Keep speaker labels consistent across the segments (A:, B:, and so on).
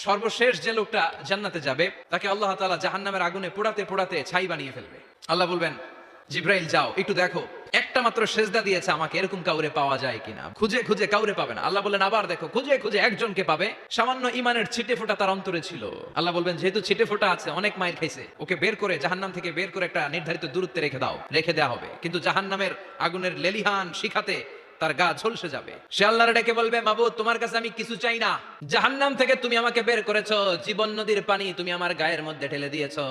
A: সর্বশেষ যে লোকটা জান্নাতে যাবে তাকে আল্লাহ তাআলা জাহান্নামের আগুনে পোড়াতে পোড়াতে ছাই বানিয়ে ফেলবে। আল্লাহ বলবেন, জিব্রাইল যাও একটু দেখো, একটা মাত্র সেজদা দিয়েছে আমাকে, এরকম কাউরে পাওয়া যায় কিনা। খুঁজে খুঁজে কাউরে পাবে না। আল্লাহ বললেন আবার দেখো, খুঁজে খুঁজে একজনকে পাবে, সামান্য ইমানের ছিটে ফোঁটা তার অন্তরে ছিল। আল্লাহ বলবেন যেহেতু ছিটে ফোঁটা আছে, অনেক মাইর খাইছে, ওকে বের করে জাহান্নাম থেকে বের করে একটা নির্ধারিত দূরত্বে রেখে দাও, রেখে দেওয়া হবে। কিন্তু জাহান্নামের আগুনের লেলিহান শিখাতে তার গা ঝলসে যাবে। সে আল্লাহর ডেকে বলবে, মাবুদ তোমার কাছে আমি কিছু চাই না, জাহান্নাম থেকে তুমি আমাকে বের করেছো, জীবন নদীর পানি তুমি আমার গায়ের মধ্যে ঢেলে দিয়েছো,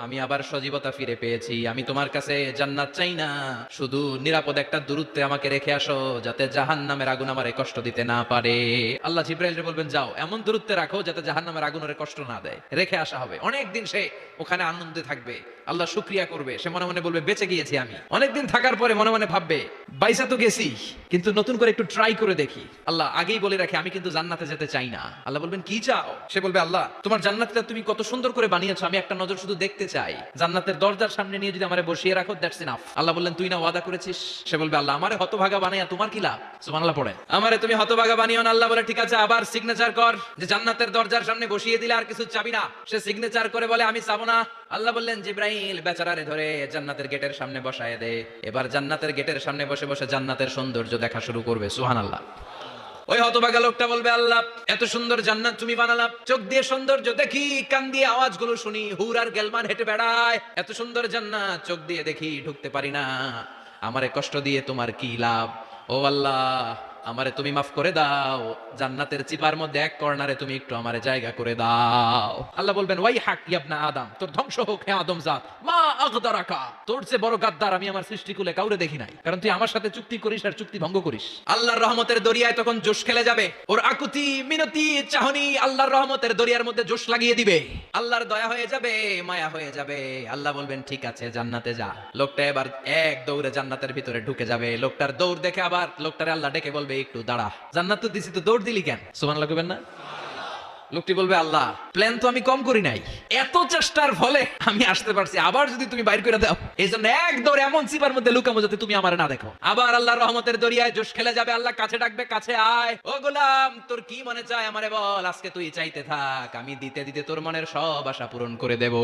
A: আমি আবার সজীবতা ফিরে পেয়েছি, আমি তোমার কাছে জান্নাত চাই না, শুধু নিরাপদ একটা দূরত্বে আমাকে রেখে আসো, যাতে জাহান্নামের আগুন আমারে কষ্ট দিতে না পারে। আল্লাহ জিব্রাইলকে বলবেন যাও এমন দূরত্বে রাখো যাতে জাহান্নামের আগুন ওরে কষ্ট না দেয়, রেখে আসা হবে। অনেকদিন সে ওখানে আনন্দে থাকবে, আল্লাহ শুকরিয়া করবে, সে মনে মনে বলবে বেঁচে গিয়েছি আমি। অনেকদিন থাকার পরে মনে মনে ভাববে বাইসা তো গেছি, কিন্তু নতুন করে একটু ট্রাই করে দেখি। আল্লাহ আগেই বলে রাখে আমি কিন্তু জান্নাতে যেতে চাই না। আল্লাহ বলবেন কি চাও? সে বলবে আল্লাহ তোমার জান্নাতটা তুমি কত সুন্দর করে বানিয়েছো, আমি একটা নজর শুধু দেখতে চাই, জান্নাতের দরজার সামনে নিয়ে যদি আমারে বসিয়ে রাখো দ্যাটস ইনাফ। আল্লাহ বললেন তুই না ওয়াদা করেছিস? সে বলবে আল্লাহ আমারে হতভাগা বানাইয়া তোমার কি লাভ? সুবহানাল্লাহ পড়ে, আমারে তুমি হতভাগা বানিও না। আল্লাহ বলে ঠিক আছে, আবার সিগনেচার কর যে জান্নাতের দরজার সামনে বসিয়ে দিলে আর কিছু চাবি না। সে সিগনেচার করে বলে আমি চাবো না। আল্লাহ বললেন জিব্রাইল বেচারারে ধরে জান্নাতের গেটের সামনে বসায় দে, এবার জান্নাতের গেটের সামনে বসে বসে জান্নাতের সৌন্দর্য দেখা শুরু করবে। সুবহানাল্লাহ। ওই হতভাগা লোকটা বলবে আল্লাহ এত সুন্দর জান্নাত তুমি বানালাম, চোখ দিয়ে সৌন্দর্য দেখি, কান দিয়ে আওয়াজগুলো শুনি, হুর আর গেলমান হেঁটে বেড়ায়, এত সুন্দর জান্নাত চোখ দিয়ে দেখি ঢুকতে পারি না, আমারে কষ্ট দিয়ে তোমার কি লাভ? ও আল্লাহ আমারে তুমি মাফ করে দাও, জান্নাতের চিপার মধ্যে এক কর্নারে তুমি একটু আমারে জায়গা করে দাও। আল্লাহ বলবেন ওয়াই হাক ইবনা আদম, তোর ধ্বংস হোক হে আদম জাত, মা আগদারাকা, তোর চেয়ে বড় গাদ্দার আমি আমার সৃষ্টিকুলে কাউরে দেখি নাই, কারণ তুই আমার সাথে চুক্তি করিস আর চুক্তি ভঙ্গ করিস। আল্লাহর রহমতের দরিয়ায় তখন জোশ খেলে যাবে, ওর আকুতি মিনতি চাহনি আল্লাহর রহমতের দরিয়ার মধ্যে জোশ লাগিয়ে দিবে, আল্লাহর দয়া হয়ে যাবে, মায়া হয়ে যাবে। আল্লাহ বলবেন ঠিক আছে জান্নাতে যা। লোকটা এবার এক দৌড়ে জান্নাতের ভিতরে ঢুকে যাবে। লোকটার দৌড় দেখে আবার লোকটারে আল্লাহ ডেকে বলবে একটু দাঁড়া, জান্নাত তো দিছি, তো দৌড় দিলি কেন? সুবহানাল্লাহ কইবেন না? লোকটি বলবে আল্লাহ প্ল্যান তো আমি কম করি নাই, এত চেষ্টার ফলে আমি আসতে পারছি, আবার যদি তুমি বাইর করে দাও, এই জন্য এক দৌড়ে এমন চিপার মধ্যে লুকামো যাতে তুমি আমার না দেখো। আবার আল্লাহর রহমতের দরিয়ায় জোশ খেলে যাবে, আল্লাহ কাছে ডাকবে, কাছে আয়, ও গোলাম তোর কি মনে চায় আমারে বল, আজকে তুই চাইতে থাক, আমি দিতে দিতে তোর মনের সব আশা পূরণ করে দেব।